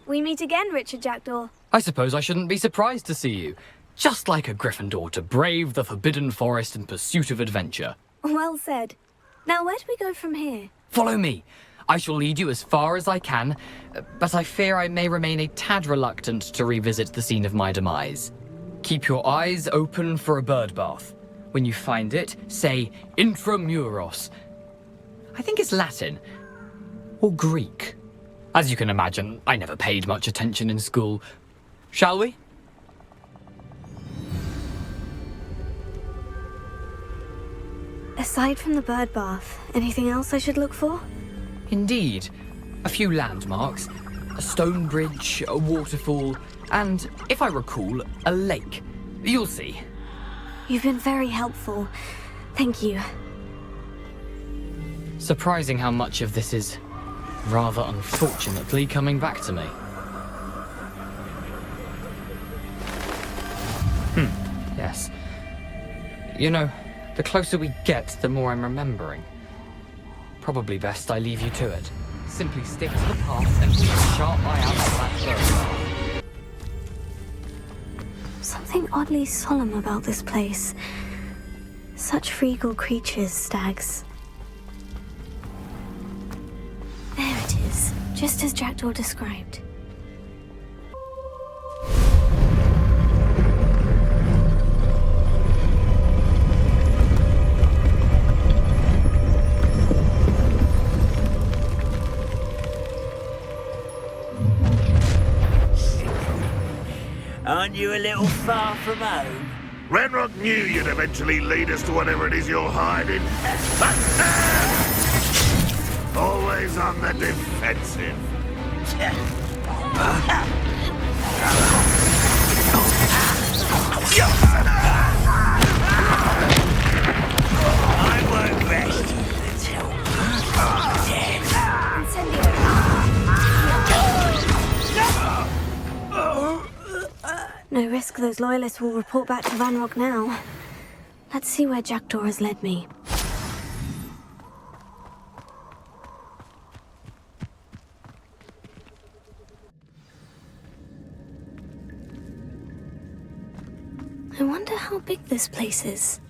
We meet again, Richard Jackdaw. I suppose I shouldn't be surprised to see you. Just like a Gryffindor to brave the Forbidden Forest in pursuit of adventure. Well said. Now where do we go from here? Follow me. I shall lead you as far as I can, but I fear I may remain a tad reluctant to revisit the scene of my demise. Keep your eyes open for a bird bath. When you find it, say Intramuros. I think it's Latin. Or Greek. As you can imagine, I never paid much attention in school. Shall we? Aside from the bird bath, anything else I should look for? Indeed. A few landmarks. A stone bridge, a waterfall, and, if I recall, a lake. You'll see. You've been very helpful. Thank you. Surprising how much of this is, rather unfortunately, coming back to me. Yes. You know, the closer we get, the more I'm remembering. Probably best I leave you to it. Simply stick to the path and keep a sharp eye out for that bird. Something oddly solemn about this place. Such regal creatures, stags. There it is, just as Jackdaw described. Aren't you a little far from home? Ranrock knew you'd eventually lead us to whatever it is you're hiding. Always on the defensive. I won't rest until death. No risk those loyalists will report back to Ranrock now. Let's see where Jackdaw has led me. I wonder how big this place is.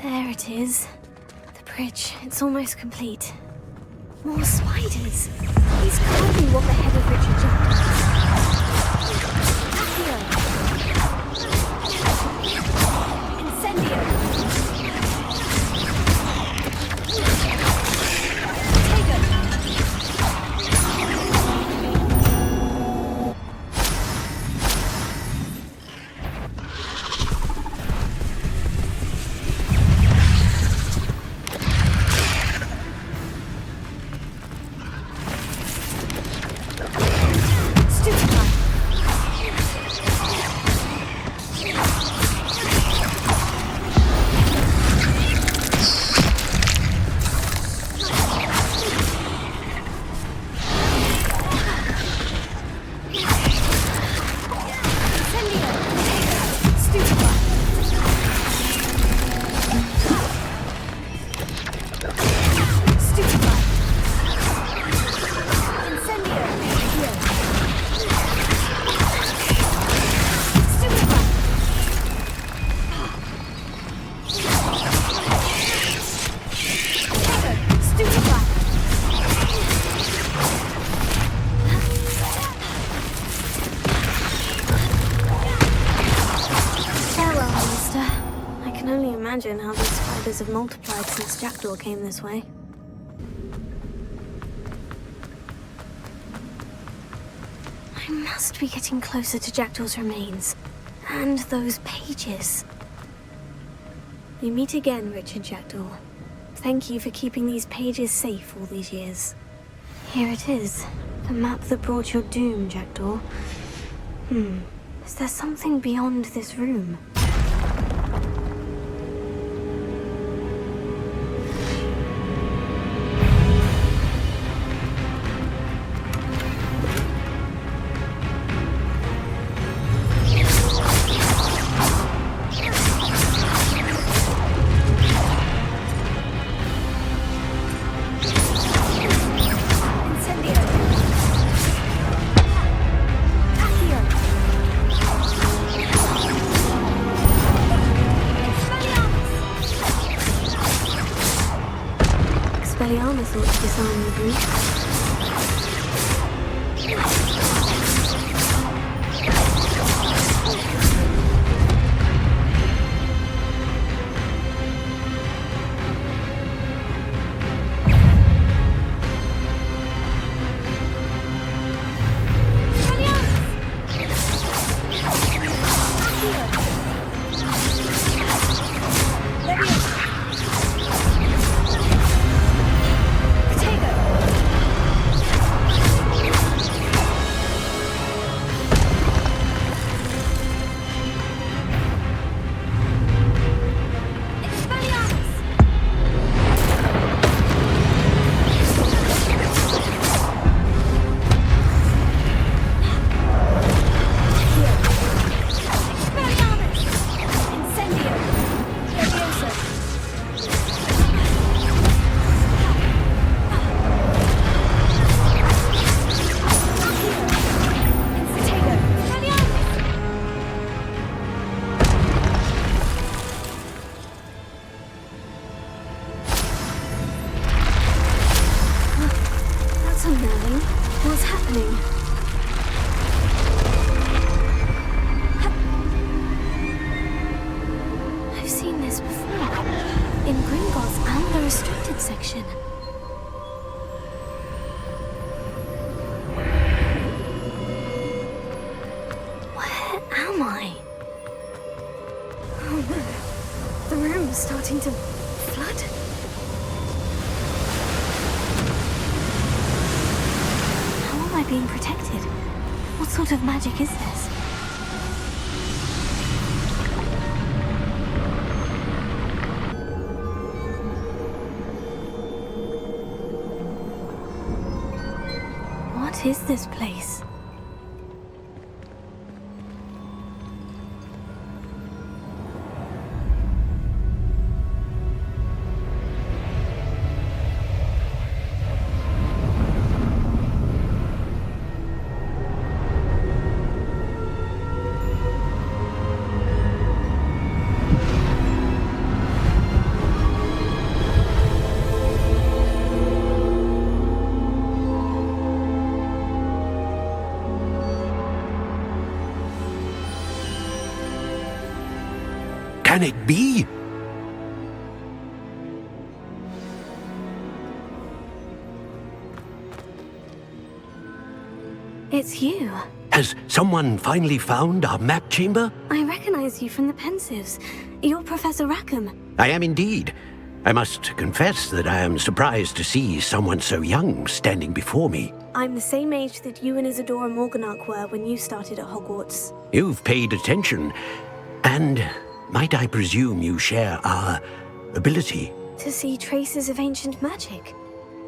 There it is. The bridge. It's almost complete. More spiders. These can't be what the head of Richard Jackdaw is. Incendio! Imagine how these spiders have multiplied since Jackdaw came this way. I must be getting closer to Jackdaw's remains. And those pages. We meet again, Richard Jackdaw. Thank you for keeping these pages safe all these years. Here it is. The map that brought your doom, Jackdaw. Is there something beyond this room? Expelliarmus ought to disarm the brute. Unnerving. What's happening? I've seen this before. In Gringotts and the restricted section. Where am I? Oh no. The room's starting to flood. Am I being protected? What sort of magic is this? What is this place? Can it be? It's you. Has someone finally found our map chamber? I recognize you from the Pensives. You're Professor Rackham. I am indeed. I must confess that I am surprised to see someone so young standing before me. I'm the same age that you and Isadora Morganach were when you started at Hogwarts. You've paid attention, and might I presume you share our ability? To see traces of ancient magic?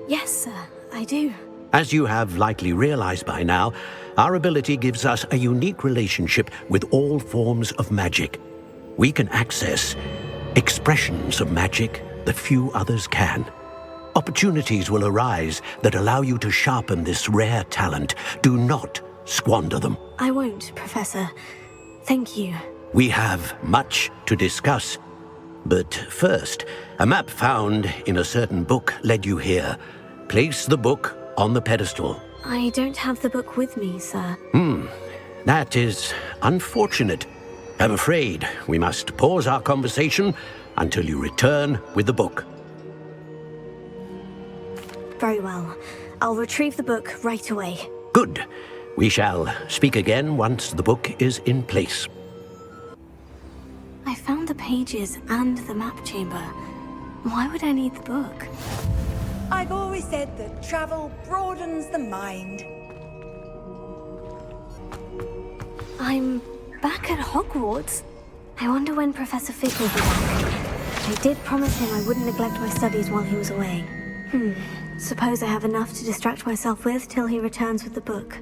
Yes, sir, I do. As you have likely realized by now, our ability gives us a unique relationship with all forms of magic. We can access expressions of magic that few others can. Opportunities will arise that allow you to sharpen this rare talent. Do not squander them. I won't, Professor. Thank you. We have much to discuss. But first, a map found in a certain book led you here. Place the book on the pedestal. I don't have the book with me, sir. That is unfortunate. I'm afraid we must pause our conversation until you return with the book. Very well. I'll retrieve the book right away. Good. We shall speak again once the book is in place. I found the pages and the map chamber. Why would I need the book? I've always said that travel broadens the mind. I'm back at Hogwarts. I wonder when Professor Fig will be back. I did promise him I wouldn't neglect my studies while he was away. Suppose I have enough to distract myself with till he returns with the book.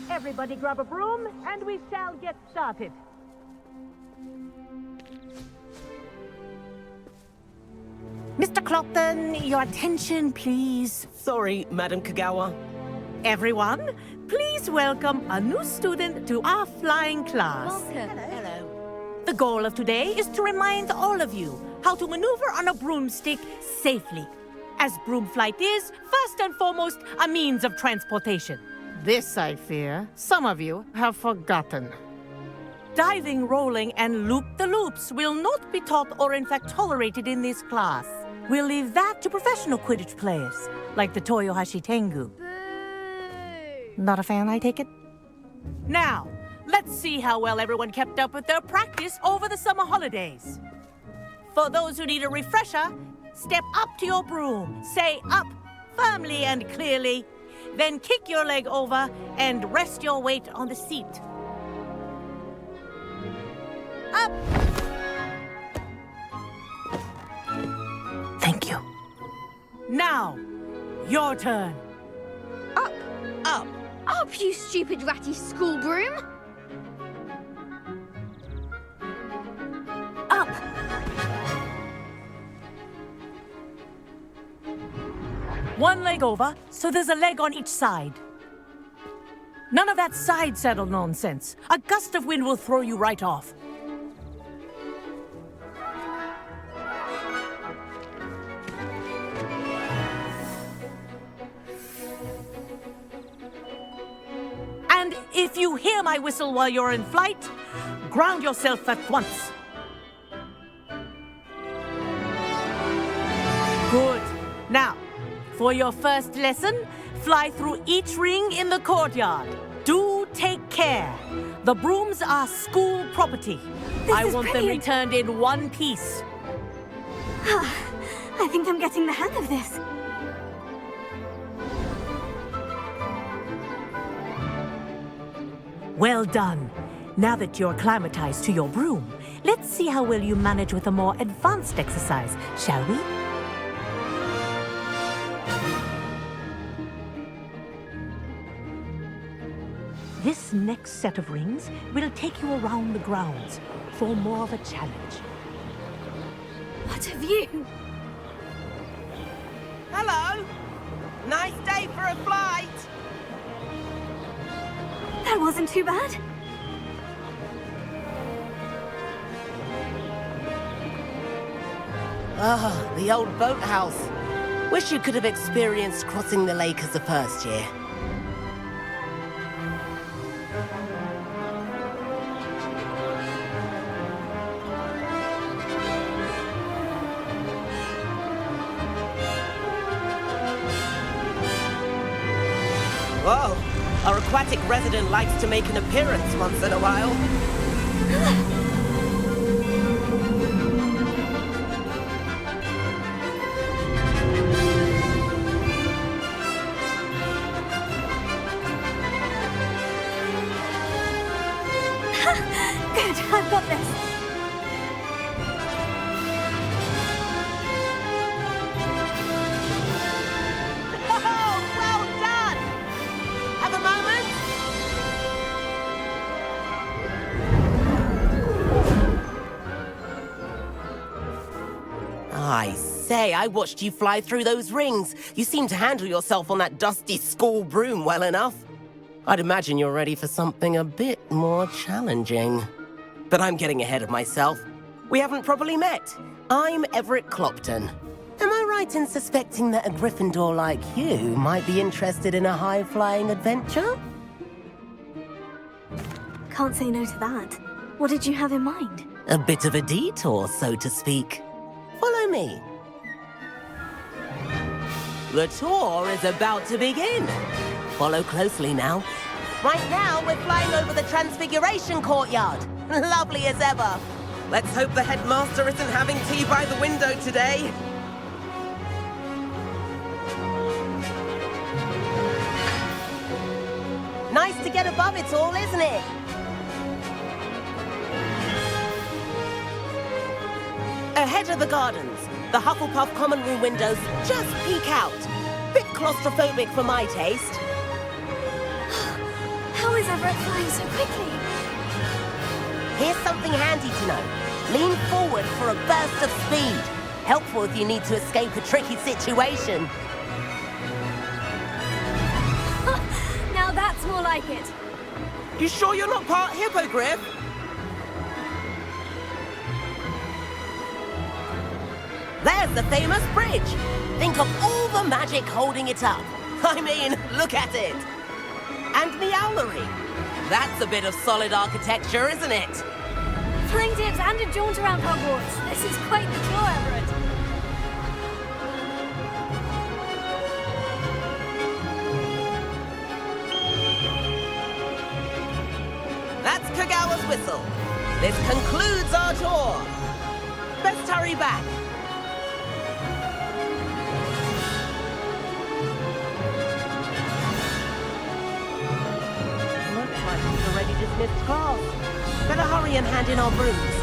Everybody grab a broom, and we shall get started. Mr. Clopton, your attention, please. Sorry, Madam Kagawa. Everyone, please welcome a new student to our flying class. Hello. The goal of today is to remind all of you how to maneuver on a broomstick safely, as broom flight is, first and foremost, a means of transportation. This, I fear, some of you have forgotten. Diving, rolling, and loop-the-loops will not be taught or in fact tolerated in this class. We'll leave that to professional Quidditch players, like the Toyohashi Tengu. Not a fan, I take it? Now, let's see how well everyone kept up with their practice over the summer holidays. For those who need a refresher, step up to your broom, say up firmly and clearly, then kick your leg over and rest your weight on the seat. Up! Thank you. Now, your turn. Up! Up! Up, you stupid ratty school broom! Up! One leg over, so there's a leg on each side. None of that side saddle nonsense. A gust of wind will throw you right off. And if you hear my whistle while you're in flight, ground yourself at once. Good. Now, for your first lesson, fly through each ring in the courtyard. Do take care. The brooms are school property. I want them returned in one piece. I think I'm getting the hang of this. Well done. Now that you're acclimatized to your broom, let's see how well you manage with a more advanced exercise, shall we? This next set of rings will take you around the grounds for more of a challenge. What a view! Hello! Nice day for a flight! That wasn't too bad. Ah, the old boathouse. Wish you could have experienced crossing the lake as a first year. Whoa! Our aquatic resident likes to make an appearance once in a while. Good, I've got this. Well done! Have a moment? I say, I watched you fly through those rings. You seem to handle yourself on that dusty school broom well enough. I'd imagine you're ready for something a bit more challenging. But I'm getting ahead of myself. We haven't properly met. I'm Everett Clopton. Am I right in suspecting that a Gryffindor like you might be interested in a high-flying adventure? Can't say no to that. What did you have in mind? A bit of a detour, so to speak. Follow me. The tour is about to begin. Follow closely now. Right now, we're flying over the Transfiguration Courtyard. Lovely as ever. Let's hope the headmaster isn't having tea by the window today. Nice to get above it all, isn't it? Ahead of the gardens, the Hufflepuff common room windows just peek out. Bit claustrophobic for my taste. How is Everett flying so quickly? Here's something handy to know. Lean forward for a burst of speed. Helpful if you need to escape a tricky situation. Now that's more like it. You sure you're not part hippogriff? There's the famous bridge. Think of all the magic holding it up. I mean, look at it. And the owlery. That's a bit of solid architecture, isn't it? Flying dips and a jaunt around Hogwarts. This is quite the tour, Everett. That's Kagawa's whistle. This concludes our tour. Best hurry back. Looks like we've already dismissed class. Better hurry and hand in our brooms.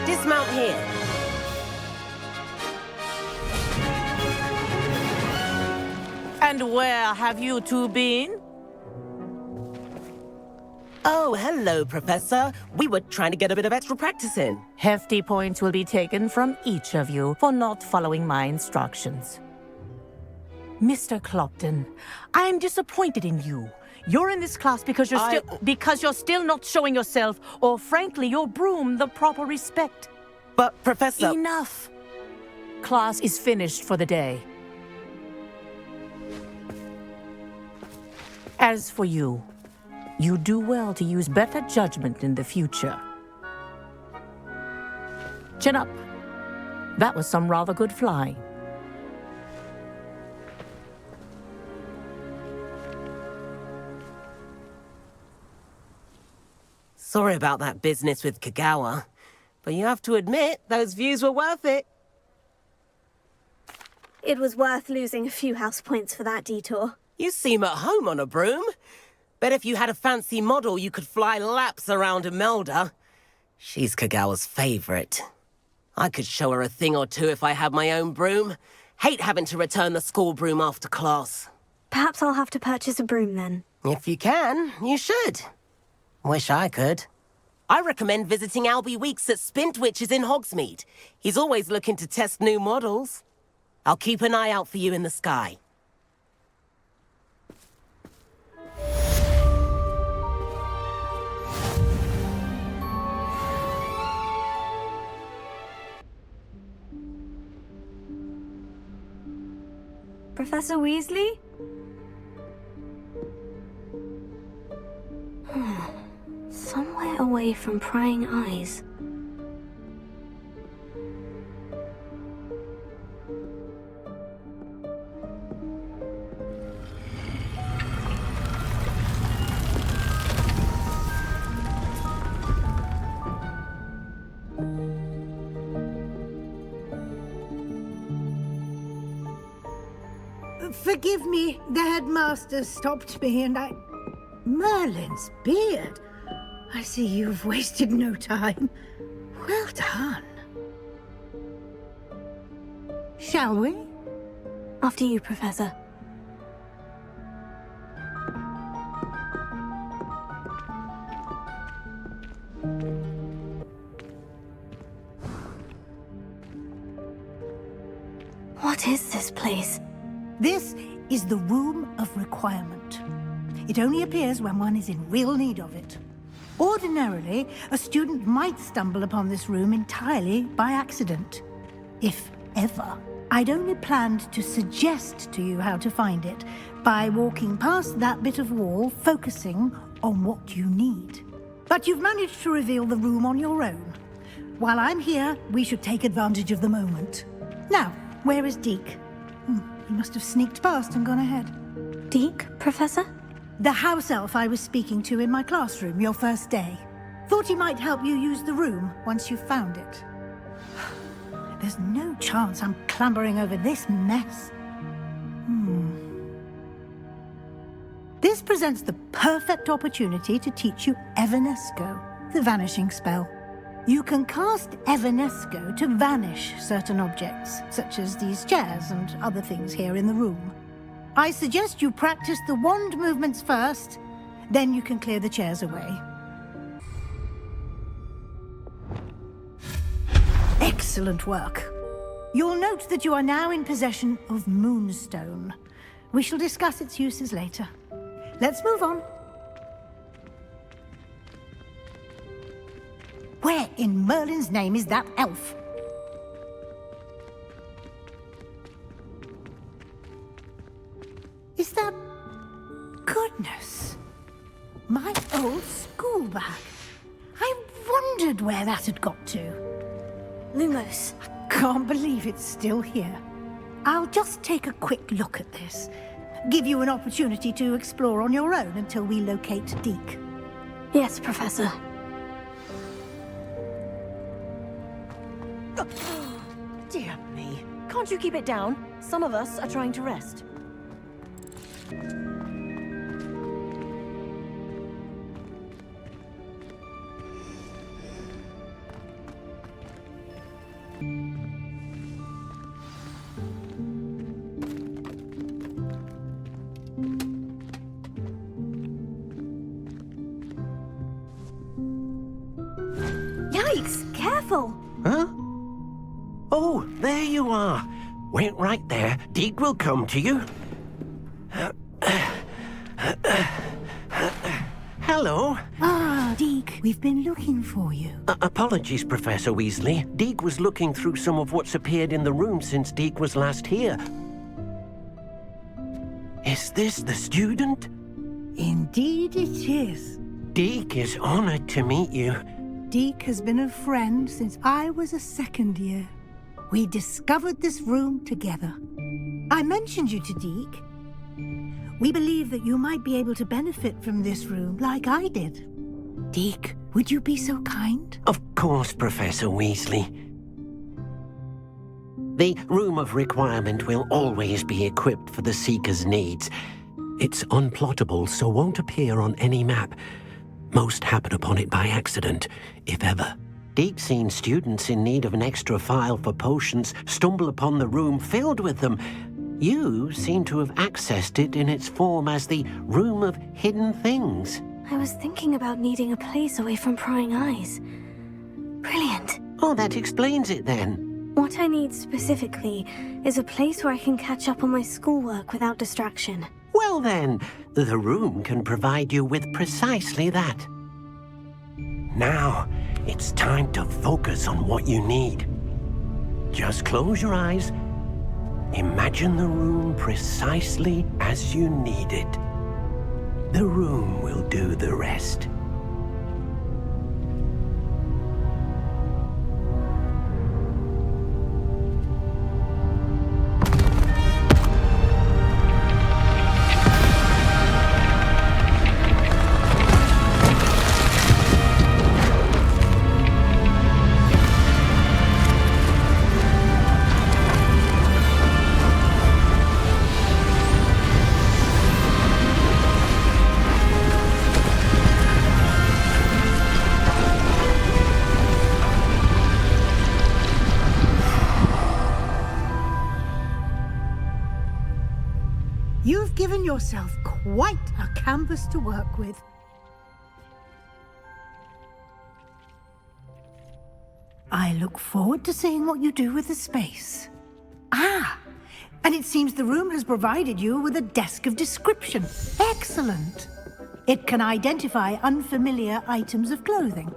Dismount here. And where have you two been? Oh, hello, Professor. We were trying to get a bit of extra practice in. Hefty points will be taken from each of you for not following my instructions. Mr. Clopton, I'm disappointed in you. You're in this class because you're still not showing yourself, or frankly, your broom, the proper respect. But, Professor... Enough. Class is finished for the day. As for you, you do well to use better judgment in the future. Chin up. That was some rather good flying. Sorry about that business with Kagawa, but you have to admit, those views were worth it. It was worth losing a few house points for that detour. You seem at home on a broom. Bet if you had a fancy model, you could fly laps around Imelda. She's Kagawa's favorite. I could show her a thing or two if I had my own broom. Hate having to return the school broom after class. Perhaps I'll have to purchase a broom then. If you can, you should. Wish I could. I recommend visiting Albie Weeks at Spintwitches in Hogsmeade. He's always looking to test new models. I'll keep an eye out for you in the sky. Professor Weasley? Somewhere away from prying eyes. Forgive me, the headmaster stopped me and I... Merlin's beard. I see you've wasted no time. Well done. Shall we? After you, Professor. What is this place? This is the Room of Requirement. It only appears when one is in real need of it. Ordinarily, a student might stumble upon this room entirely by accident. If ever. I'd only planned to suggest to you how to find it by walking past that bit of wall, focusing on what you need. But you've managed to reveal the room on your own. While I'm here, we should take advantage of the moment. Now, where is Deke? He must have sneaked past and gone ahead. Deke, Professor? The house elf I was speaking to in my classroom your first day. Thought he might help you use the room once you found it. There's no chance I'm clambering over this mess. This presents the perfect opportunity to teach you Evanesco, the vanishing spell. You can cast Evanesco to vanish certain objects, such as these chairs and other things here in the room. I suggest you practice the wand movements first, then you can clear the chairs away. Excellent work. You'll note that you are now in possession of Moonstone. We shall discuss its uses later. Let's move on. Where in Merlin's name is that elf? Is that... Goodness. My old school bag. I wondered where that had got to. Lumos. Can't believe it's still here. I'll just take a quick look at this. Give you an opportunity to explore on your own until we locate Deke. Yes, Professor. Dear me. Can't you keep it down? Some of us are trying to rest. Yikes! Careful! Huh? Oh, there you are. Wait right there. Deke will come to you. Hello. Ah, Deke, we've been looking for you. Apologies, Professor Weasley. Deke was looking through some of what's appeared in the room since Deke was last here. Is this the student? Indeed it is. Deke is honored to meet you. Deke has been a friend since I was a second year. We discovered this room together. I mentioned you to Deke. We believe that you might be able to benefit from this room like I did. Deke, would you be so kind? Of course, Professor Weasley. The Room of Requirement will always be equipped for the Seeker's needs. It's unplottable, so won't appear on any map. Most happen upon it by accident, if ever. Deke's seen students in need of an extra file for potions stumble upon the room filled with them. You seem to have accessed it in its form as the Room of Hidden Things. I was thinking about needing a place away from prying eyes. Brilliant. Oh, that explains it then. What I need specifically is a place where I can catch up on my schoolwork without distraction. Well then, the room can provide you with precisely that. Now, it's time to focus on what you need. Just close your eyes. Imagine the room precisely as you need it. The room will do the rest. You've given yourself quite a canvas to work with. I look forward to seeing what you do with the space. Ah, and it seems the room has provided you with a desk of description. Excellent. It can identify unfamiliar items of clothing.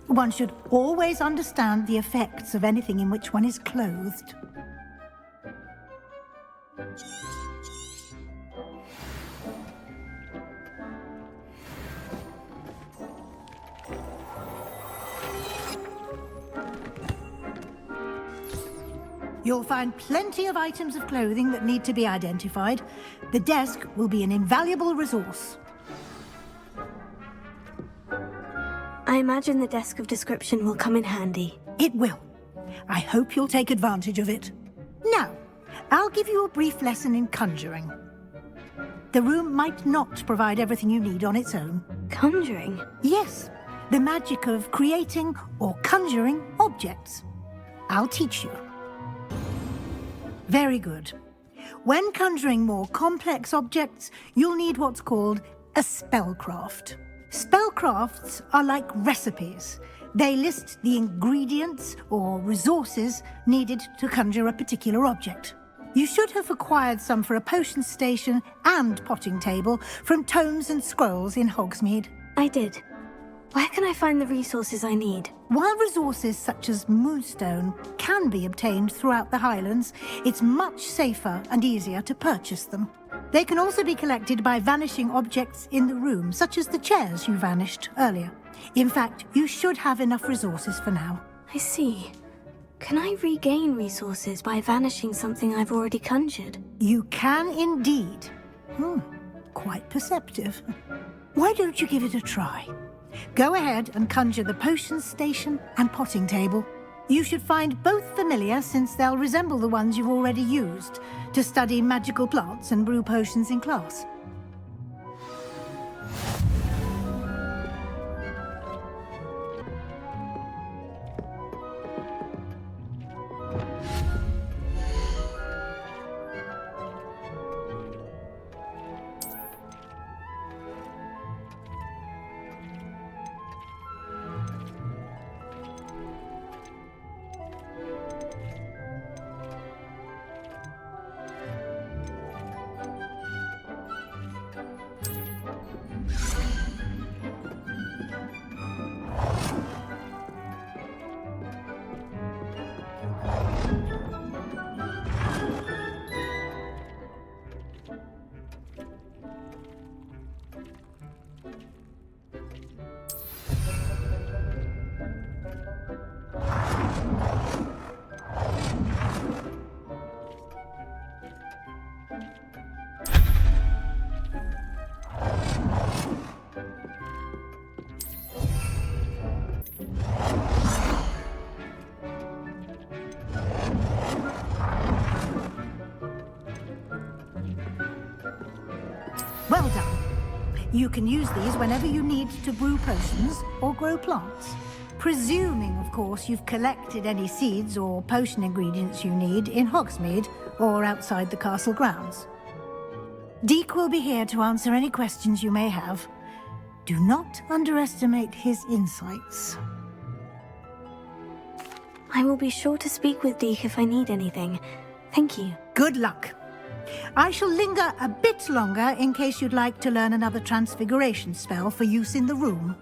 One should always understand the effects of anything in which one is clothed. You'll find plenty of items of clothing that need to be identified. The desk will be an invaluable resource. I imagine the desk of description will come in handy. It will. I hope you'll take advantage of it. Now, I'll give you a brief lesson in conjuring. The room might not provide everything you need on its own. Conjuring? Yes, the magic of creating or conjuring objects. I'll teach you. Very good. When conjuring more complex objects, you'll need what's called a spellcraft. Spellcrafts are like recipes. They list the ingredients or resources needed to conjure a particular object. You should have acquired some for a potion station and potting table from tomes and scrolls in Hogsmeade. I did. Where can I find the resources I need? While resources such as moonstone can be obtained throughout the Highlands, it's much safer and easier to purchase them. They can also be collected by vanishing objects in the room, such as the chairs you vanished earlier. In fact, you should have enough resources for now. I see. Can I regain resources by vanishing something I've already conjured? You can indeed. Quite perceptive. Why don't you give it a try? Go ahead and conjure the potion station and potting table. You should find both familiar, since they'll resemble the ones you've already used to study magical plants and brew potions in class. Well done. You can use these whenever you need to brew potions or grow plants. Presuming, of course, you've collected any seeds or potion ingredients you need in Hogsmeade or outside the castle grounds. Deek will be here to answer any questions you may have. Do not underestimate his insights. I will be sure to speak with Deek if I need anything. Thank you. Good luck. I shall linger a bit longer in case you'd like to learn another transfiguration spell for use in the room.